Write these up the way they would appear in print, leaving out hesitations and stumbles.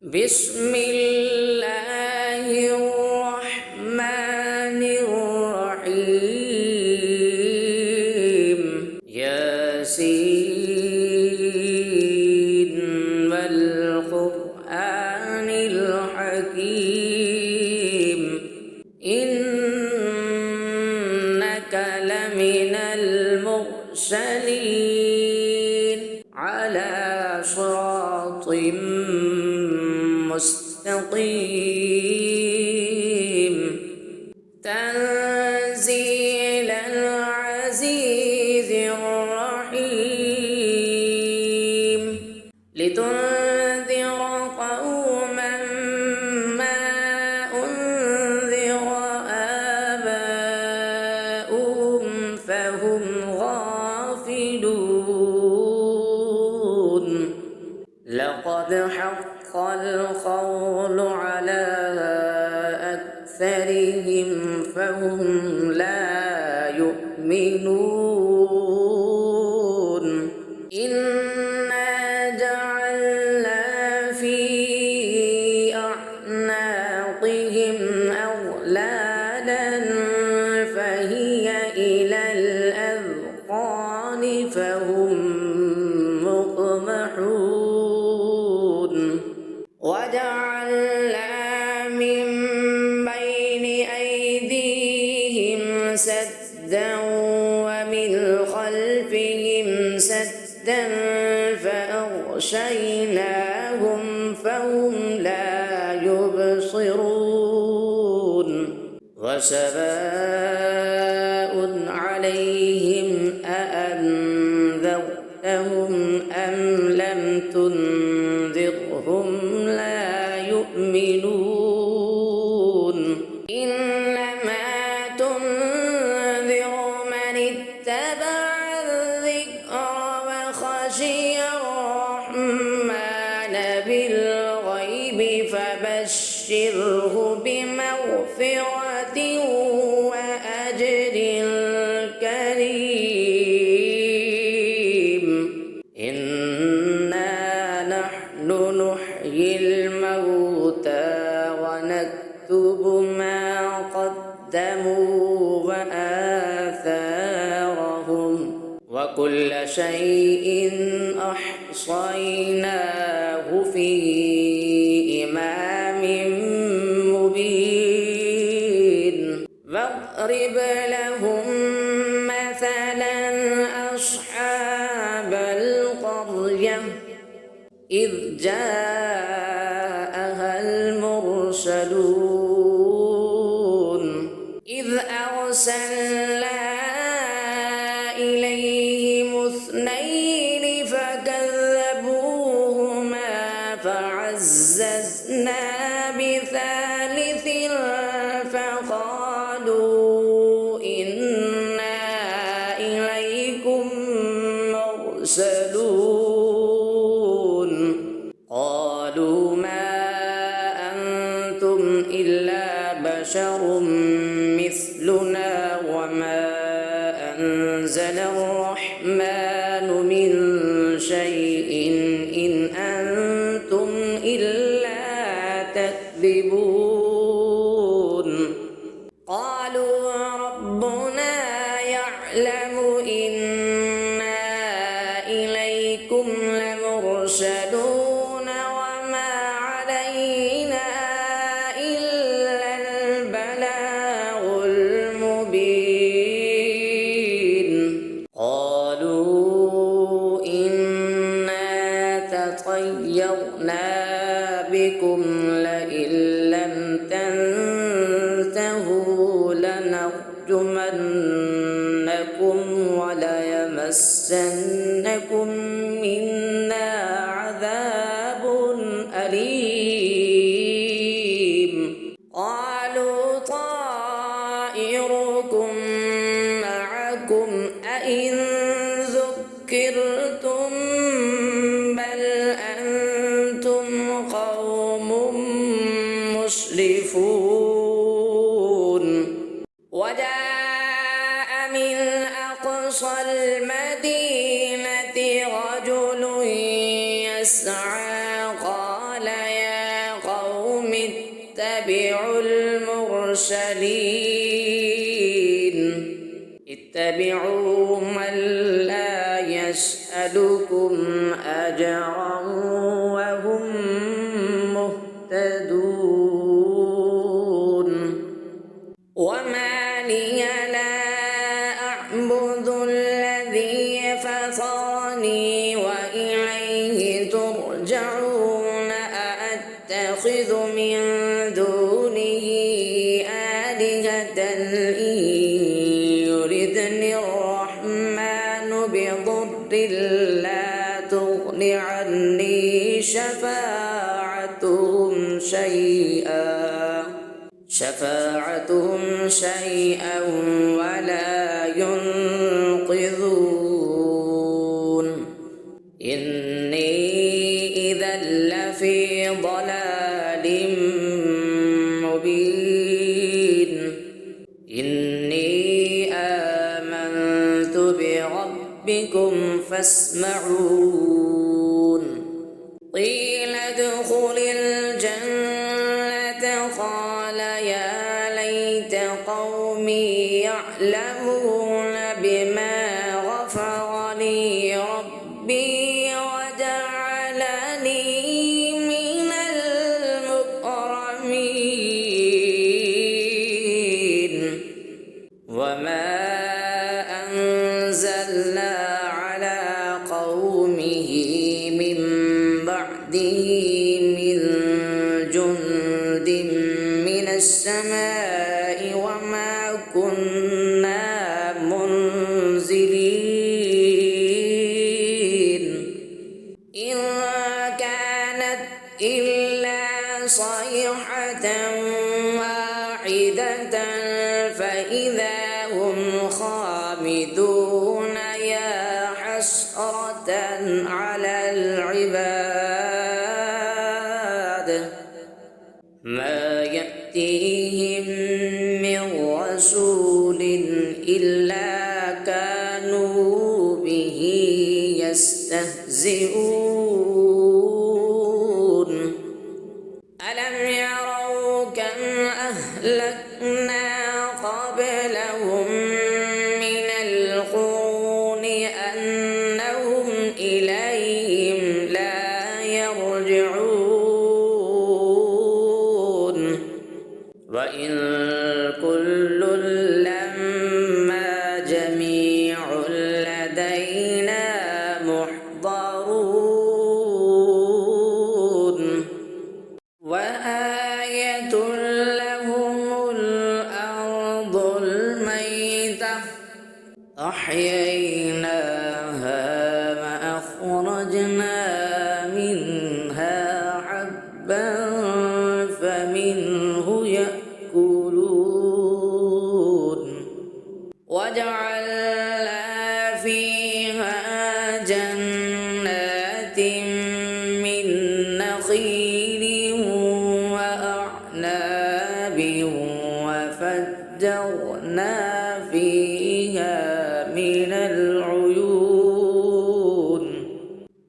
بسم الله الرحمن الرحيم ياسين والقرآن الحكيم إنك لمن المرسلين على صراط مستقيم تنزيل العزيز الرحيم لتنذر قوما ما أنذر آباؤهم فهم غافلون لقد حق القول على أكثرهم فهم لا يؤمنون إنا جعلنا في أعناقهم أغلالا فهي إلى الأذقان فهم مقمحون وجعلنا من بين أيديهم سدا ومن خلفهم سدا فأغشيناهم فهم لا يبصرون وسواء عليهم أأنذرتهم أم لم تنذرهم لا يؤمنون إنما تنذر من اتبع الذكر وخشي الرحمن بالغيب فبشره بمغفرة وأجر كريم نحن نحيي الموتى ونكتب ما قدموا وآثارهم وكل شيء أحصيناه في إمام مبين واضرب لهم مثلا أصحاب القرية إذ جاءها المرسلون إذ أرسلنا إليهم اثنين فكذبوهما فعززنا بثالث فقالوا إنا إليكم مرسلون قالوا ما أنتم إلا بشر مثلنا وما أنزل الرحمن من شيء إن أنتم إلا تكذبون قالوا ربنا يعلم إنا إليكم لمرسلون وما علينا إلا البلاغ المبين قالوا إنا تطيرنا بكم لئن لم تنتهوا لنرجمنكم وليمسنكم منا عذاب أليم قالوا طائركم معكم أئن ذكرتم بل أنتم قوم مسرفون وجاء من أقصى المدينة رجل يسعى قال يا اتبعوا المرسلين اتبعوا من لا يسألكم أجرا وهم مهتدون وما لي لا أعبد الذي فطرني وإليه ترجعون أأتخذ من دونه آلهة إن يردني الرحمن بضر لا تغن عني شفاعتهم شيئا ولا ينقذون إني إذا لفي ضلال مبين إني آمنت بربكم فاسمعون قيل ادخل الجنة قال يا ليت قومي يعلمون بما غفر لي ربي وجعلني من المكرمين وما أنزلنا على قومه من بعده من جند من السماء وما كنا منزلين إن كانت إلا صيحة واحدة فإذا هم خامدون يا حسرة على العباد ما يأتيهم من رسول إلا كانوا به يستهزئون ألم يروا كم أهلكنا قبلهم من القرون أنهم إليهم لا يرجعون وإن كل لما جميع لدينا محضرون وآية لهم الأرض الميتة أحييناها وأخرجنا منها حبا فمنه يأكلون وجعلنا فيها جنات من نخيل وأعناب وفجرنا فيها من العيون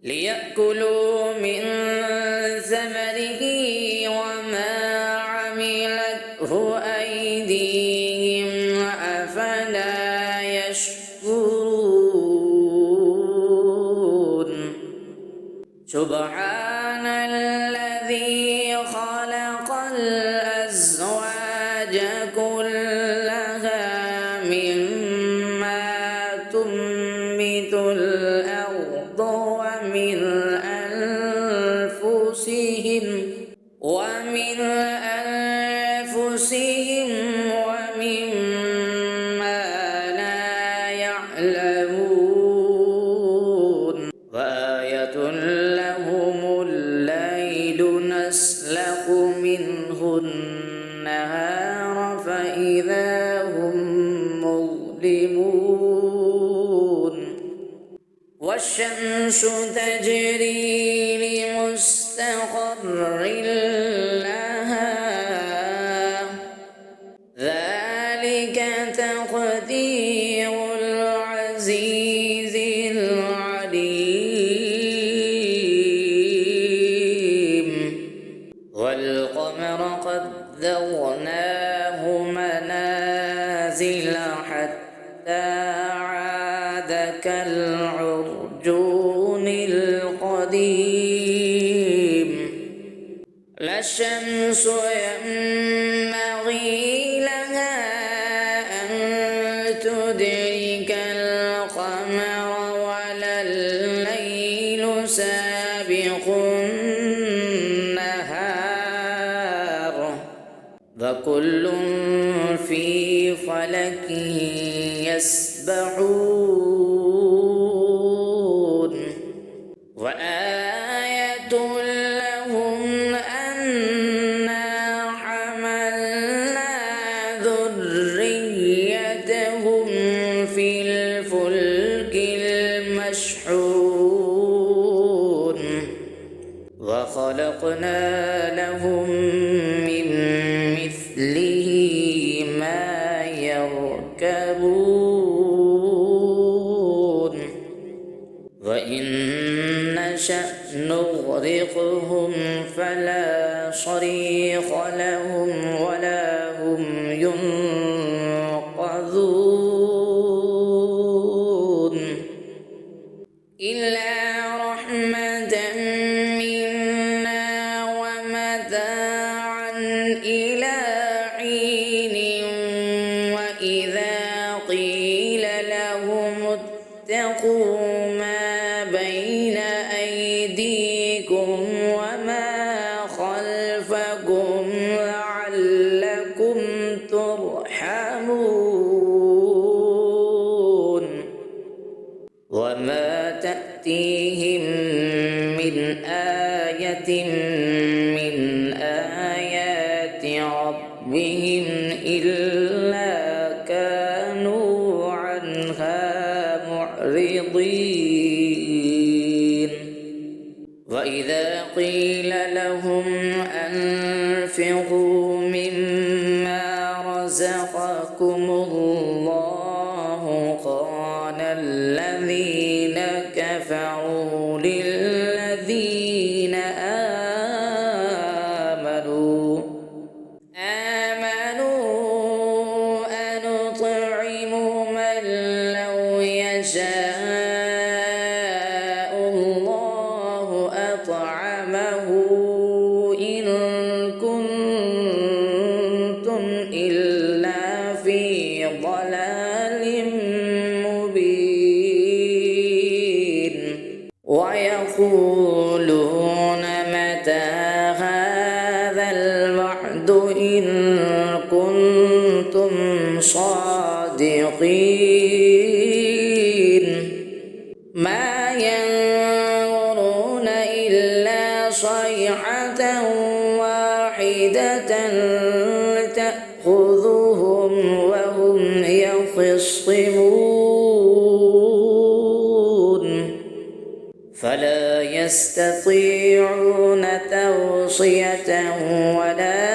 ليأكلوا من ثمره وما عملته أيديهم أفلا يشكرون سبحان الذي خلق الأزواج كلها مما تنبت الأرض ومن أنفسهم ومما لا يعلمون وآية لهم الليل نسلخ منه النهار فإذا هم مظلمون والشمس تجري لمستقر لها ذلك تقدير العزيز العليم والقمر قدرناه منازل حتى عاد كالعرجون القديم لا الشمس ينبغي لها أن تدرك القمر ولا الليل سابق النهار وكل في فلك يسبحون وآية لهم أنا حملنا ذريتهم في الفلك المشحون وخلقنا لهم من مثله ما يركبون وإن نشأ نغرقهم فلا صريخ لهم ولا هم ينقذون إلا رحمة منا ومتاعا إلى حين وإذا قيل لهم اتقوا ما بين أيديكم وما خلفكم لعلكم ترحمون وما تأتيهم من آية من آيات ربهم إلا كانوا عنها معرضين وإذا قيل لهم أنفقوا مما رزقكم الله قال الذين كفروا للذين آمنوا أنطعم من لو يشاء الله أطعمه إن كنتم إلا في ضلال مبين ويقولون متى هذا الوعد إن كنتم صادقين ما ينظرون إلا صيحة واحدة تأخذهم وهم يخصمون فلا يستطيعون توصية ولا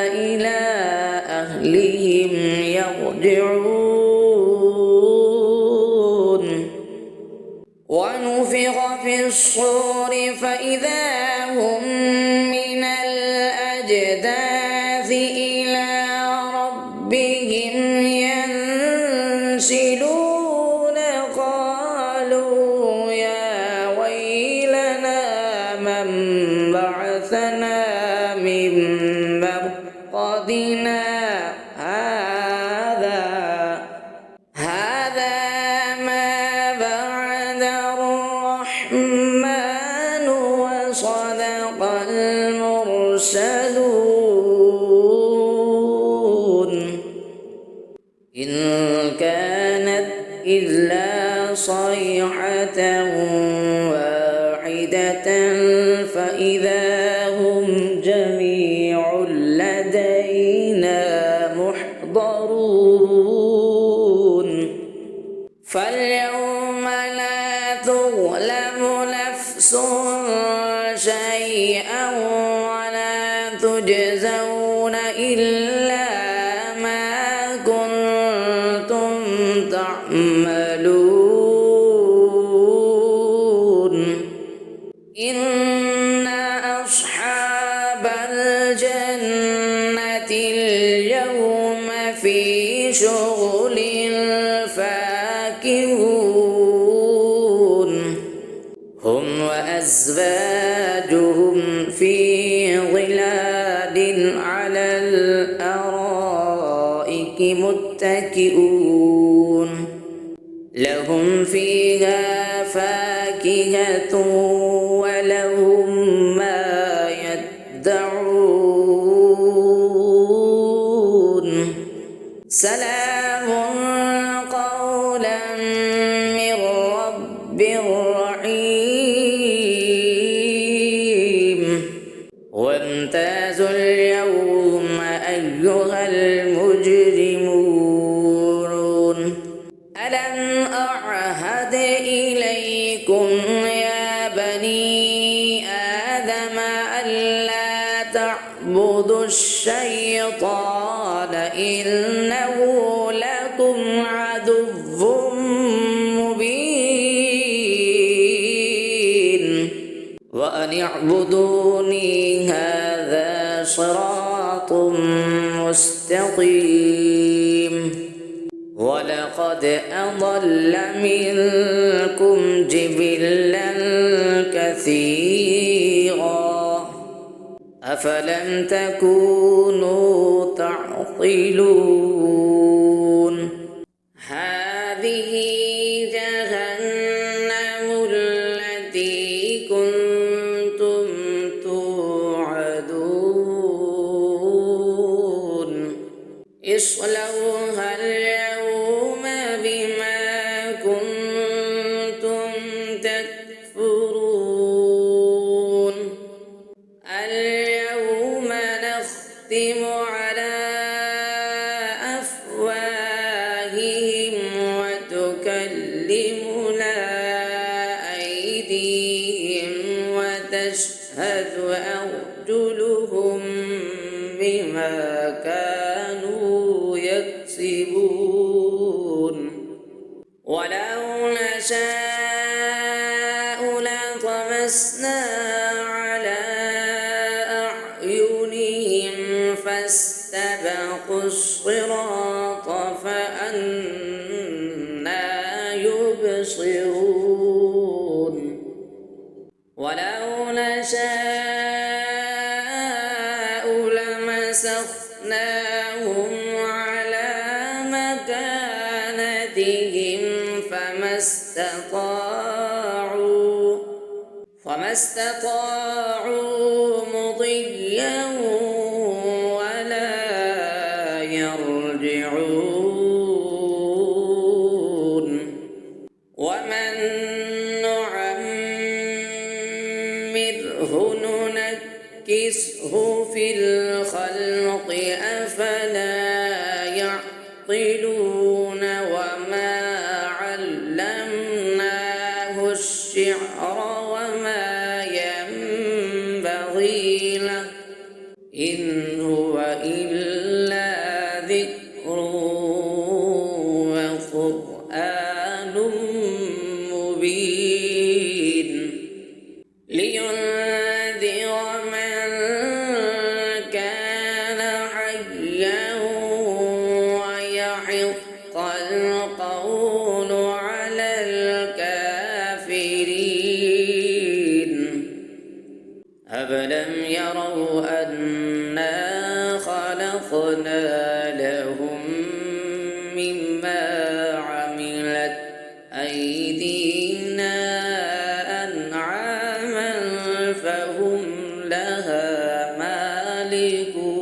إلى أهلهم يرجعون ونفخ في الصور فإذا هم من الأجداث إلى ربهم ينسلون قالوا يا ويلنا من بعثنا من مرقدنا هذا ما بعد الرحمن وصدق المرسلون إن كانت إلا صيحة واحدة فإذا هم جميع لدينا محضرون فاليوم لا تظلم نفس شيئا ولا تجزون إلا ما كنتم تعملون إن أصحاب الجنة اليوم في شغل فاكهون هم وأزواجهم في ظلال على الأرائك متكئون لهم فيها فاكهة ولهم ما يدعون سلام قولا من رب رحيم وامتازوا اليوم أيها المجرمون ألم أعهد إليكم يا بني آدم ألا تعبدوا الشيطان إنه لكم عدو مبين وأن اعبدوني هذا صراط مستقيم ولقد أضل منكم جبلا كثيرا أفلم تكونوا تعقلون هذه جهنم التي كنتم توعدون اصلوها اليوم بما كنتم تكفرون اليوم نختم على أفواههم وتكلمنا أيديهم وتشهد أرجلهم بما كانوا يكسبون ولو نشاء لطمسنا على أعينهم فاستبقوا الصراط فأنى يبصرون ولو نشاء لمسخناهم على مكانتهم فما استطاعوا مضيا ولا يرجعون ومن نعمره ننكسه في الخلق أفلا يعقلون وما علمناه الشعر وما ينبغي له إن هو إلا ذكر وقرآن مبين لينذر من كان حيا ويحق القول على الكافرين أفلم يروا أنا خلقنا لهم مما عملت أيدينا أنعاما فهم لها مالكون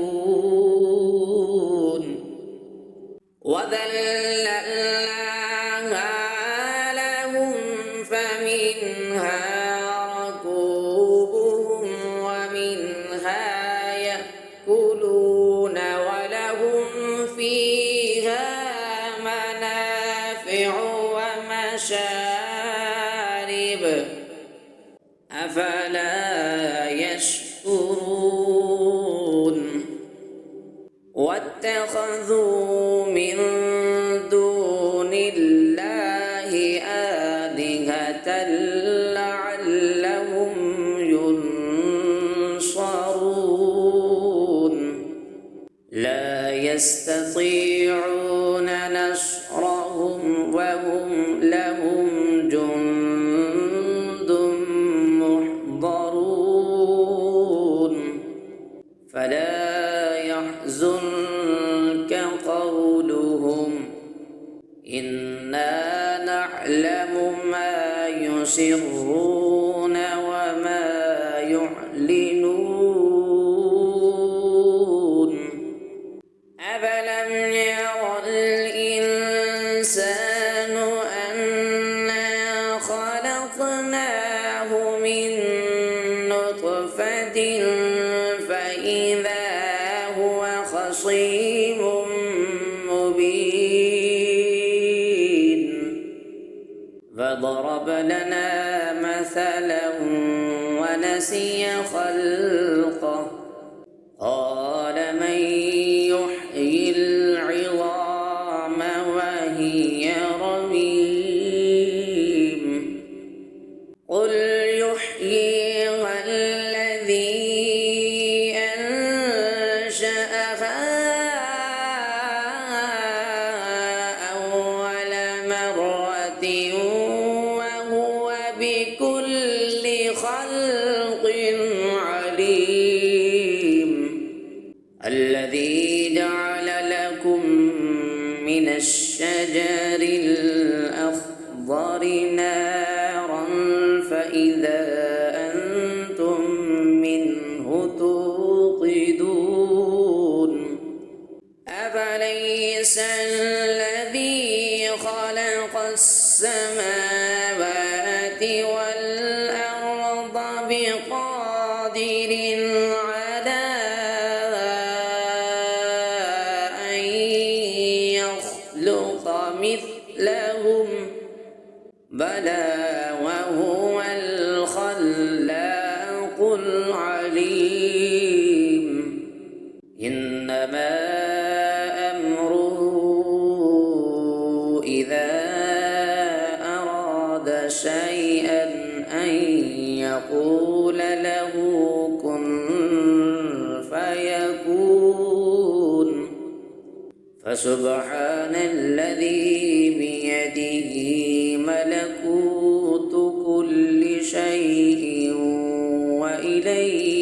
وذللناها لهم فمنها ركوبهم ومنها يأكلون ولهم فيها منافع ومشارب أفلا يشكرون واتخذوا من دون الله آلهة لعلهم ينصرون يستطيعون نصرهم وهم لهم جند محضرون فلا يحزنك قولهم إنا نعلم ما يسرون وما يعلنون أفلم ير الإنسان أنا خلقناه من نطفة فإذا هو خصيم مبين فضرب لنا مثلا ونسي خلقه قال من يحيي العظام وهي رميم قل يحييها الذي أنشأها أول مرة وهو بكل خلق عليم الذي جعل لكم من الشجر الأخضر نارا فإذا أنتم منه توقدون أفليس الذي خلق السماوات والأرض بقادر على أن يخلق مثلهم بلى وهو الخلاق العليم إنما أمره إذا أراد شيئا أن يقول له كن فيكون فسبحان الذي بيده ملكوت كل شيء وإليه